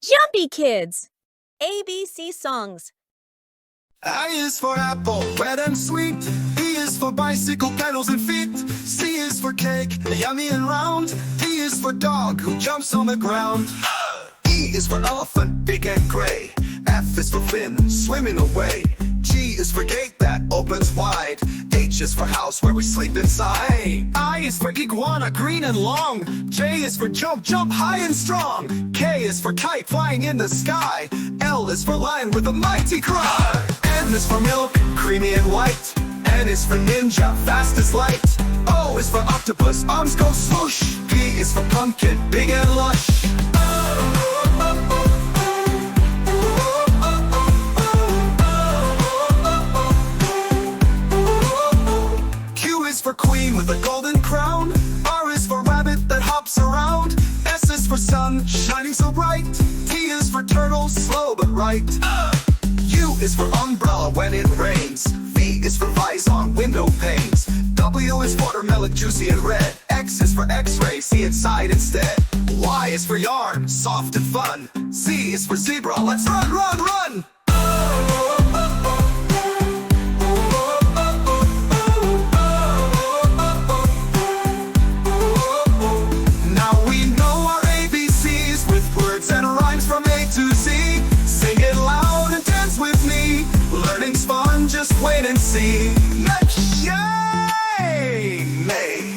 Jumpy Kids! ABC songs. I is for apple, red and sweet. B is for bicycle, pedals and feet. C is for cake, yummy and round. D is for dog who jumps on the ground. E is for elephant, big and gray. F is for fin, swimming away. G is for gate that opens wide. H is for house where we sleep inside. I is for iguana, green and long. J is for jump, jump high and strong. K is for kite flying in the sky. L is for lion with a mighty cry. N is for milk, creamy and white. N is for ninja, fast as light. O is for octopus, arms go swoosh. P is for pumpkin, big and lush. Q is for queen with a golden crown. R is for rabbit that hops around. S is for sun, shining so bright. T is for turtle, slow but right. U is for umbrella when it rains. V is for vise on window panes. W is for watermelon, juicy and red. X is for x-ray, see inside instead. Y is for yarn, soft and fun. Z is for zebra, let's run, run, run! Now we know our ABCs with words and rhymes from A to Z. Sing it loud and dance with me. Learning's fun, just wait and see. Yay! May.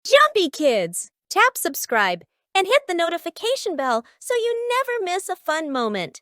Jumpy Kids! Tap subscribe and hit the notification bell so you never miss a fun moment.